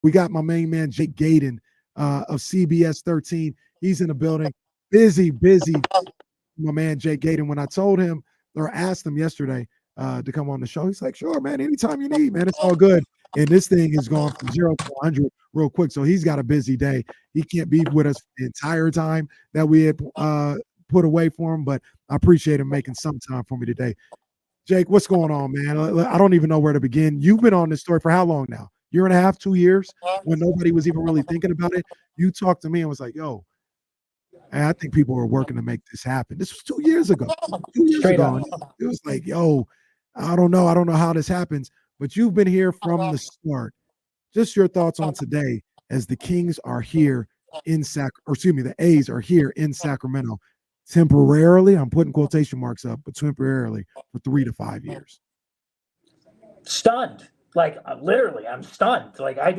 We got my main man, Jake Gadon of CBS13. He's in the building. Busy, busy, my man, Jake Gadon. When I told him or asked him yesterday to come on the show, he's like, sure, man, anytime you need, man, it's all good. And this thing has gone from 0 to 100 real quick. So he's got a busy day. He can't be with us the entire time that we had put away for him, but I appreciate him making some time for me today. Jake, what's going on, man? I don't even know where to begin. You've been on this story for how long now? Year and a half, 2 years, when nobody was even really thinking about it. You talked to me and was like, yo, I think people were working to make this happen. This was 2 years ago. 2 years Straight ago. up. It was like, yo, I don't know. I don't know how this happens, but you've been here from the start. Just your thoughts on today as the Kings are here in the A's are here in Sacramento temporarily. I'm putting quotation marks up, but temporarily for 3 to 5 years. Stunned. Like, literally, I'm stunned. Like, I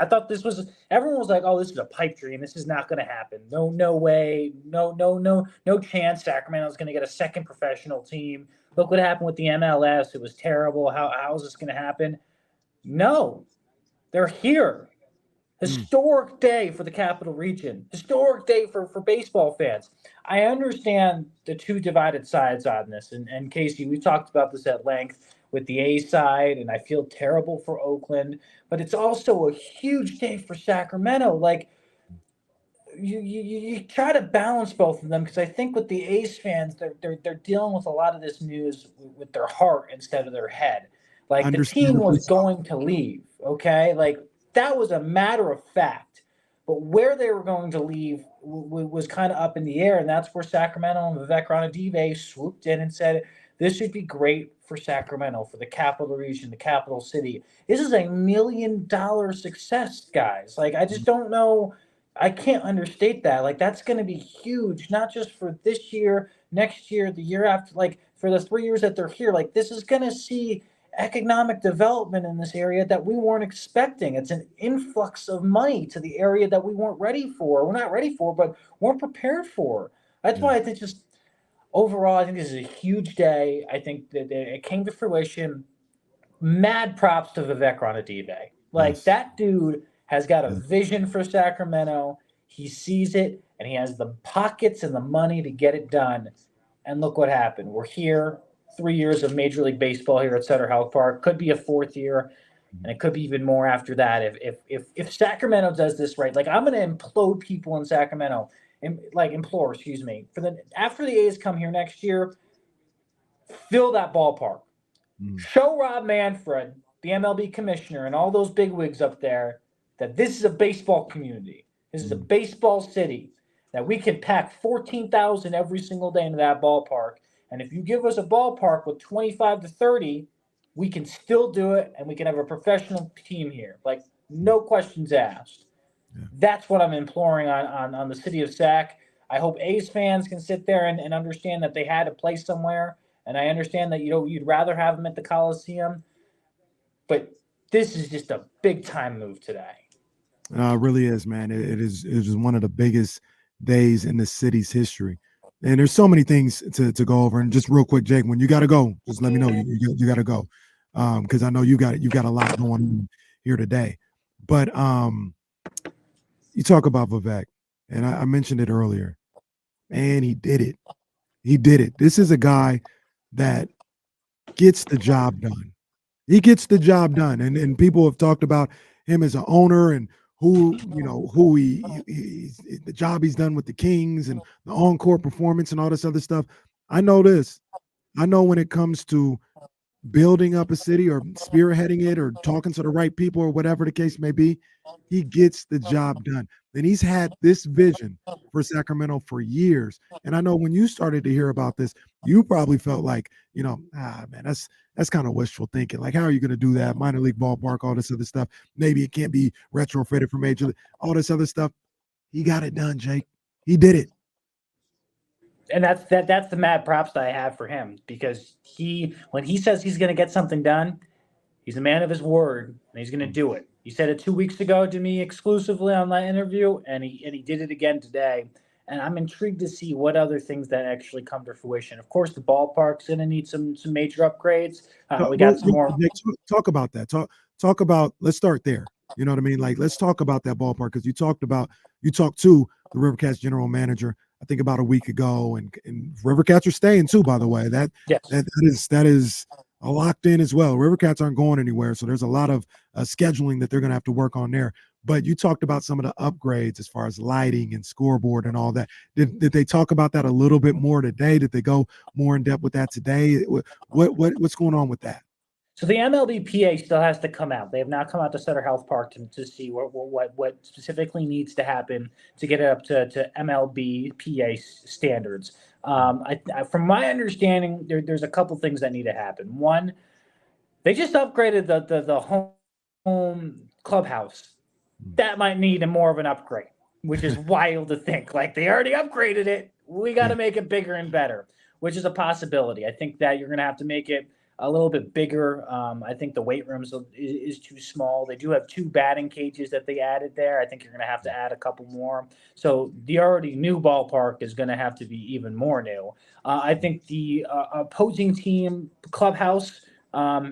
thought this was, everyone was like, oh, this is a pipe dream. This is not going to happen. No way. No chance Sacramento's going to get a second professional team. Look what happened with the MLS. It was terrible. How is this going to happen? No, they're here. Historic day for the Capital Region. Historic day for baseball fans. I understand the two divided sides on this. And Casey, we talked about this at length with the A side, and I feel terrible for Oakland. But it's also a huge day for Sacramento. Like, you try to balance both of them, because I think with the A's fans, they're dealing with a lot of this news with their heart instead of their head. Like, the team was going to leave, okay? Like, that was a matter of fact. But where they were going to leave was kind of up in the air, and that's where Sacramento and Vivek Ranadive swooped in and said, this should be great for Sacramento, for the capital region, the capital city. This is $1 million success, guys. Like, I just don't know. I can't understate that. Like, that's going to be huge, not just for this year, next year, the year after, like, for the 3 years that they're here. Like, this is going to see economic development in this area that we weren't expecting. It's an influx of money to the area that we weren't ready for. We're not ready for, but weren't prepared for. That's why I think just overall, I think this is a huge day. I think that it came to fruition. Mad props to Vivek Ranadive. Like, that dude has got a vision for Sacramento. He sees it, and he has the pockets and the money to get it done. And look what happened. We're here. 3 years of Major League Baseball here at Sutter Health Park. Could be a fourth year, and it could be even more after that. If Sacramento does this right, like, I'm going to implode people in Sacramento, implore, after the A's come here next year, fill that ballpark. Show Rob Manfred, the MLB commissioner, and all those bigwigs up there that this is a baseball community. This is a baseball city, that we can pack 14,000 every single day into that ballpark. And if you give us a ballpark with 25 to 30, we can still do it, and we can have a professional team here. Like, no questions asked. That's what I'm imploring on the city of Sac. I hope A's fans can sit there and understand that they had to play somewhere. And I understand that you'd rather have them at the Coliseum. But this is just a big-time move today. It really is, man. It is one of the biggest days in the city's history. And there's so many things to go over. And just real quick, Jake, when you got to go, just let me know you got to go, because I know you got a lot going on here today. But you talk about Vivek, and I mentioned it earlier, and he did it. He did it. This is a guy that gets the job done. He gets the job done, and people have talked about him as an owner and who the job he's done with the Kings and the on-court performance and all this other stuff. I know this. I know when it comes to building up a city or spearheading it or talking to the right people or whatever the case may be, he gets the job done. And he's had this vision for Sacramento for years. And I know when you started to hear about this, you probably felt like, man, that's kind of wishful thinking. Like, how are you going to do that? Minor league ballpark, all this other stuff. Maybe it can't be retrofitted for major league, all this other stuff. He got it done, Jake. He did it. And that's the mad props that I have for him, because when he says he's going to get something done, he's a man of his word, and he's going to do it. He said it 2 weeks ago to me exclusively on that interview, and he did it again today. And I'm intrigued to see what other things that actually come to fruition. Of course, the ballpark's going to need some major upgrades. We got some more. Talk about that. Talk about. Let's start there. You know what I mean? Like, let's talk about that ballpark, because you talked to the Rivercats general manager, I think about a week ago, and Rivercats are staying too, by the way. Yes. That is locked in as well. Rivercats aren't going anywhere, so there's a lot of scheduling that they're going to have to work on there. But you talked about some of the upgrades as far as lighting and scoreboard and all that. Did they talk about that a little bit more today? Did they go more in depth with that today? What's going on with that? So the MLBPA still has to come out. They have not come out to Sutter Health Park to see what specifically needs to happen to get it up to MLBPA standards. From my understanding, there's a couple things that need to happen. One, they just upgraded the home clubhouse. That might need more of an upgrade, which is wild to think. Like, they already upgraded it. We got to make it bigger and better, which is a possibility. I think that you're going to have to make it a little bit bigger. I think the weight rooms is too small. They do have 2 batting cages that they added there. I think you're going to have to add a couple more. So the already new ballpark is going to have to be even more new. I think the opposing team clubhouse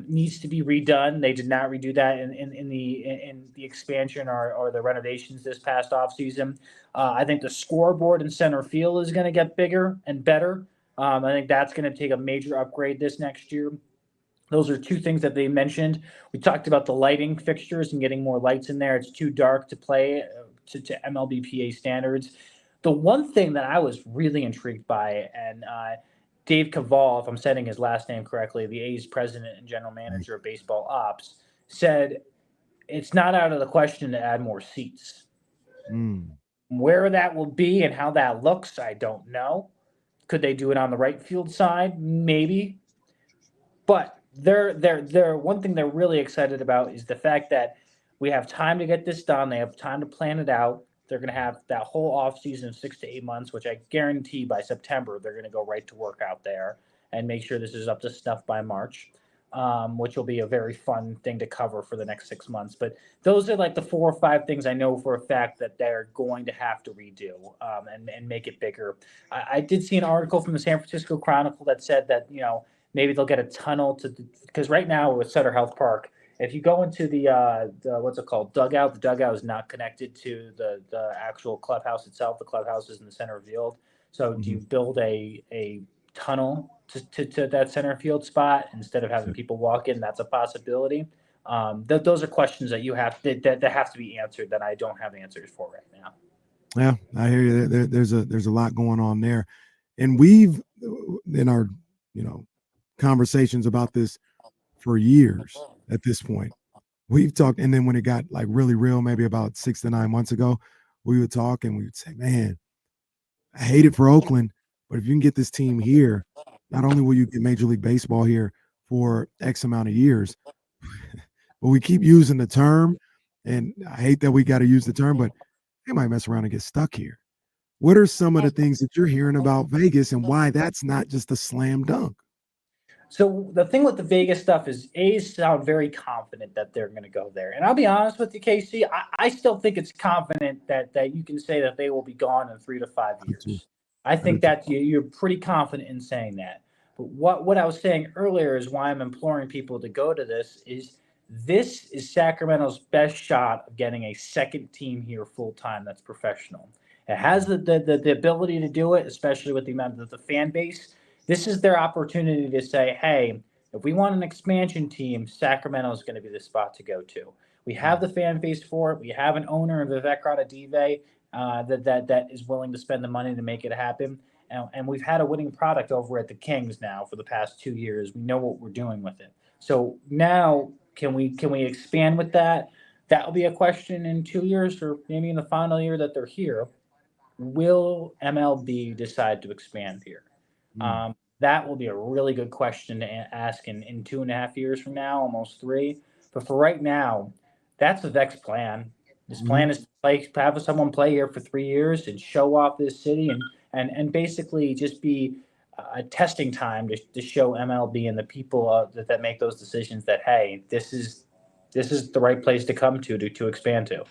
needs to be redone. They did not redo that in the expansion or the renovations this past offseason. I think the scoreboard in center field is going to get bigger and better. I think that's going to take a major upgrade this next year. Those are 2 things that they mentioned. We talked about the lighting fixtures and getting more lights in there. It's too dark to play to MLBPA standards. The one thing that I was really intrigued by, and Dave Cavall, if I'm saying his last name correctly, the A's president and general manager of baseball ops, said it's not out of the question to add more seats. Where that will be and how that looks, I don't know. Could they do it on the right field side? Maybe. But they're one thing they're really excited about is the fact that we have time to get this done. They have time to plan it out. They're going to have that whole offseason of 6 to 8 months, which I guarantee by September they're going to go right to work out there and make sure this is up to snuff by March, which will be a very fun thing to cover for the next 6 months. But those are like the 4 or 5 things I know for a fact that they're going to have to redo and make it bigger. I did see an article from the San Francisco Chronicle that said that, maybe they'll get a tunnel because right now with Sutter Health Park, if you go into the what's it called, dugout, the dugout is not connected to the actual clubhouse itself. The clubhouse is in the center field. So do you build a tunnel to that center field spot instead of having people walk in? That's a possibility. Those are questions that you have that have to be answered that I don't have answers for right now. Yeah, I hear you. There's a lot going on there, and we've in our conversations about this for years at this point. We've talked, and then when it got like really real, maybe about 6 to 9 months ago, we would talk and we would say, man, I hate it for Oakland, but if you can get this team here, not only will you get Major League Baseball here for X amount of years, but we keep using the term, and I hate that we got to use the term, but they might mess around and get stuck here. What are some of the things that you're hearing about Vegas and why that's not just a slam dunk? So the thing with the Vegas stuff is A's sound very confident that they're going to go there. And I'll be honest with you, Casey, I still think it's confident that you can say that they will be gone in 3 to 5 years. I think that you're pretty confident in saying that. But what I was saying earlier is why I'm imploring people to go to this is Sacramento's best shot of getting a second team here full time that's professional. It has the ability to do it, especially with the amount of the fan base. This is their opportunity to say, hey, if we want an expansion team, Sacramento is going to be the spot to go to. We have the fan base for it. We have an owner of Vivek Radadive that is willing to spend the money to make it happen. And we've had a winning product over at the Kings now for the past 2 years. We know what we're doing with it. So now can we expand with that? That will be a question in 2 years or maybe in the final year that they're here. Will MLB decide to expand here? That will be a really good question to ask in 2.5 years from now, almost 3. But for right now, that's Vivek's plan. His plan is to have someone play here for 3 years and show off this city and basically just be a testing time to show MLB and the people that make those decisions that, hey, this is the right place to come to expand to.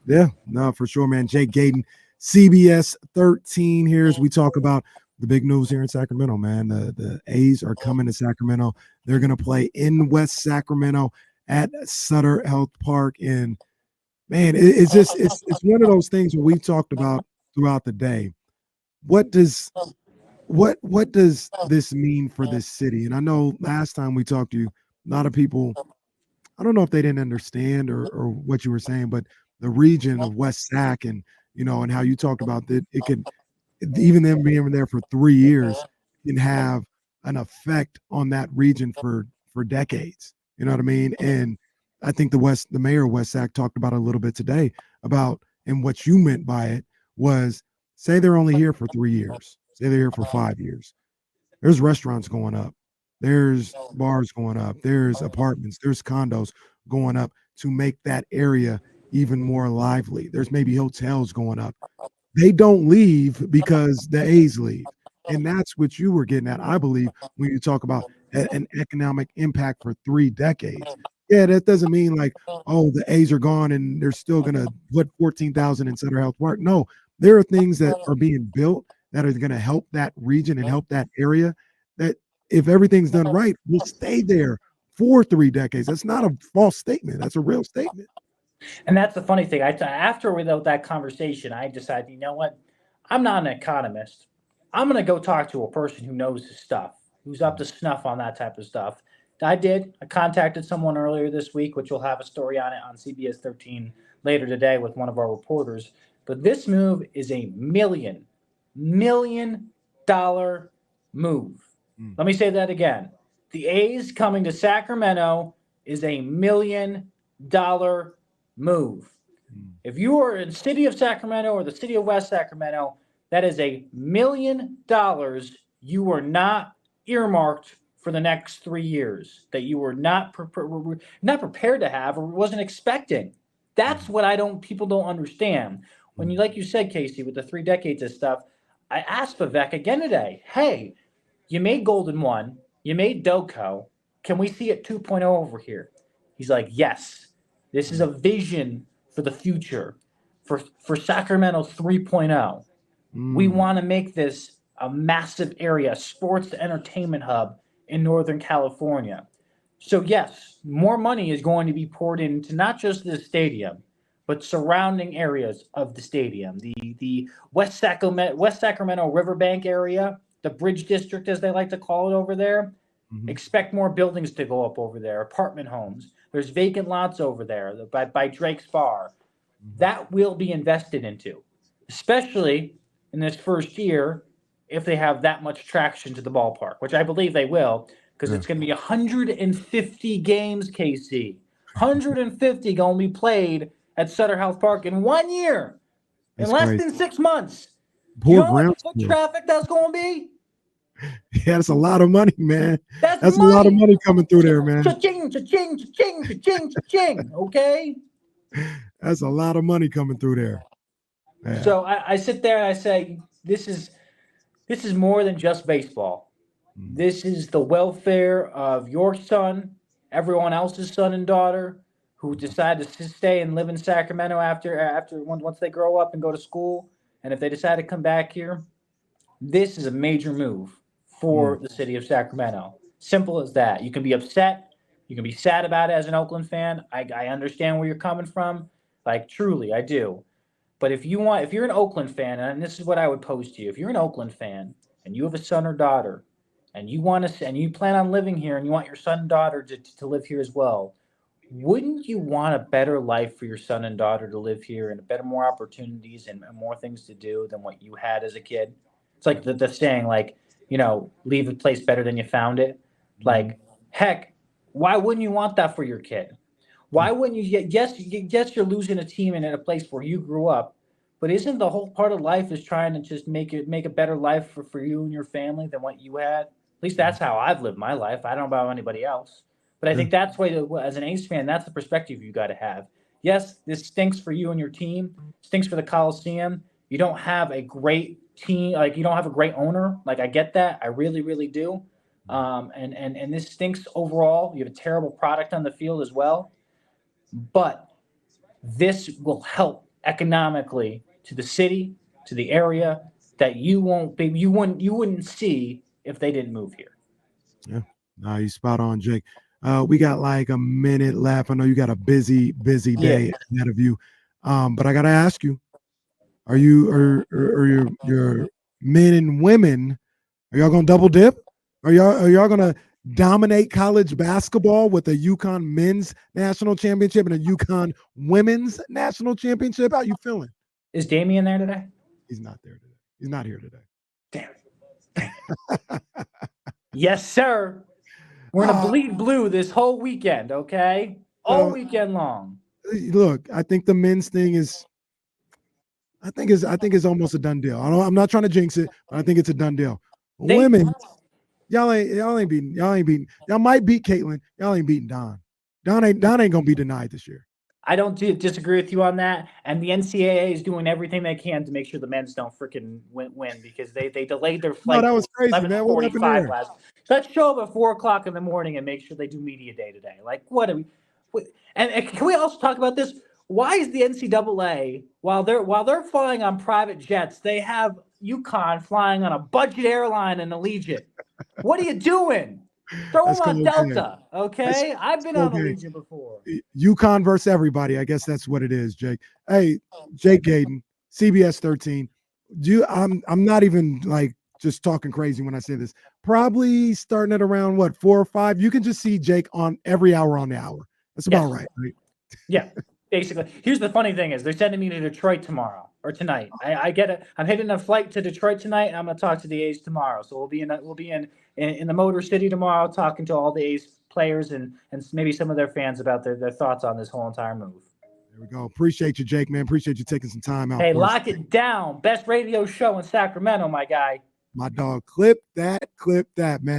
Yeah, no, for sure, man. Jake Gadon, CBS13 here as we talk about the big news here in Sacramento, man. The A's are coming to Sacramento. They're going to play in West Sacramento at Sutter Health Park. And Man, it's just it's one of those things where we talked about throughout the day. What does what does this mean for this city? And I know last time we talked to you, a lot of people, I don't know if they didn't understand or what you were saying, but the region of West Sac and and how you talked about that it could, even them being there for 3 years, can have an effect on that region for decades. You know what I mean? And I think the mayor of West Sac talked about it a little bit today about, and what you meant by it was, say they're only here for 3 years, say they're here for 5 years. There's restaurants going up, there's bars going up, there's apartments, there's condos going up to make that area even more lively. There's maybe hotels going up. They don't leave because the A's leave. And that's what you were getting at, I believe, when you talk about an economic impact for 3 decades. Yeah, that doesn't mean like, oh, the A's are gone and they're still going to put 14,000 in Center Health Park. No, there are things that are being built that are going to help that region and help that area that, if everything's done right, will stay there for 3 decades. That's not a false statement. That's a real statement. And that's the funny thing. After without that conversation, I decided, you know what? I'm not an economist. I'm going to go talk to a person who knows his stuff, who's up to snuff on that type of stuff. I did. I contacted someone earlier this week, which will have a story on it on CBS13 later today with one of our reporters. But this move is a million dollar move. Let me say that again. The A's coming to Sacramento is a $1 million move. If you are in the city of Sacramento or the city of West Sacramento, that is $1 million you are not earmarked for the next 3 years, that you were not prepared to have or wasn't expecting. That's what people don't understand. When you, like you said, Casey, with the 3 decades of stuff, I asked Vivek again today, hey, you made Golden 1, you made Doco, can we see it 2.0 over here? He's like, yes, this is a vision for the future, for Sacramento 3.0. We want to make this a massive area, sports entertainment hub in Northern California. So yes, more money is going to be poured into not just the stadium, but surrounding areas of the stadium. The West Sacramento Riverbank area, the Bridge District, as they like to call it over there. Expect more buildings to go up over there, apartment homes. There's vacant lots over there by Drake's Bar. That will be invested into, especially in this first year, if they have that much traction to the ballpark, which I believe they will, because it's going to be 150 games, KC. 150 going to be played at Sutter Health Park in 1 year, in less than 6 months. Do you know what foot traffic that's going to be? Yeah, that's a lot of money, man. That's a lot of money coming through there, man. Cha-ching, cha-ching, cha-ching, cha-ching, cha-ching, okay? That's a lot of money coming through there. Yeah. So I sit there and I say, this is more than just baseball. This is the welfare of your son, everyone else's son and daughter who decide to stay and live in Sacramento once they grow up and go to school. And if they decide to come back here, this is a major move for the city of Sacramento. Simple as that. You can be upset. You can be sad about it as an Oakland fan. I understand where you're coming from. Like, truly, I do. But if you're an Oakland fan, and this is what I would pose to you, if you're an Oakland fan and you have a son or daughter, and you plan on living here, and you want your son and daughter to live here as well, wouldn't you want a better life for your son and daughter to live here, and more opportunities and more things to do than what you had as a kid? It's like the saying, like, leave a place better than you found it. Like, heck, why wouldn't you want that for your kid? Why wouldn't you? Yes, you're losing a team in a place where you grew up, but isn't the whole part of life is trying to just make a better life for you and your family than what you had? At least that's how I've lived my life. I don't know about anybody else, but I think that's as an A's fan, that's the perspective you got to have. Yes, this stinks for you and your team. Stinks for the Coliseum. You don't have a great team. Like, you don't have a great owner. Like, I get that. I really, really do. And this stinks overall. You have a terrible product on the field as well. But this will help economically to the city, to the area that you wouldn't see if they didn't move here. Yeah, no, you spot on, Jake. We got like a minute left. I know you got a busy day ahead of you. But I gotta ask you: Are your men and women? Are y'all gonna double dip? Are y'all gonna dominate college basketball with a UConn men's national championship and a UConn women's national championship? How you feeling? Is Damian there today? He's not there today. He's not here today. Damn. Yes, sir. We're gonna bleed blue this whole weekend, okay? All weekend long. Look, I think the men's thing is. I think it's almost a done deal. I'm not trying to jinx it, but I think it's a done deal. Women, y'all ain't beating. Y'all might beat Caitlin. Y'all ain't beating Don. Don ain't gonna be denied this year. I don't disagree with you on that. And the NCAA is doing everything they can to make sure the men's don't freaking win because they delayed their flight. No, that was crazy, man. What happened there? Last. So let's show up at 4:00 in the morning and make sure they do media day today. Like, what are we? And can we also talk about this? Why is the NCAA while they're flying on private jets, they have UConn flying on a budget airline in Allegiant? What are you doing? Throw them on Delta, okay? I've been on Allegiant before. UConn versus everybody. I guess that's what it is, Jake. Hey, Jake Gadon, CBS13. I'm not even like just talking crazy when I say this. Probably starting at around what 4 or 5. You can just see Jake on every hour on the hour. That's about right? Yeah. Basically, here's the funny thing is they're sending me to Detroit tomorrow or tonight. I get it. I'm hitting a flight to Detroit tonight, and I'm going to talk to the A's tomorrow. So we'll be in the Motor City tomorrow, talking to all the A's players and maybe some of their fans about their thoughts on this whole entire move. There we go. Appreciate you, Jake, man. Appreciate you taking some time out. Hey, lock it down. Best radio show in Sacramento, my guy. My dog. Clip that, man.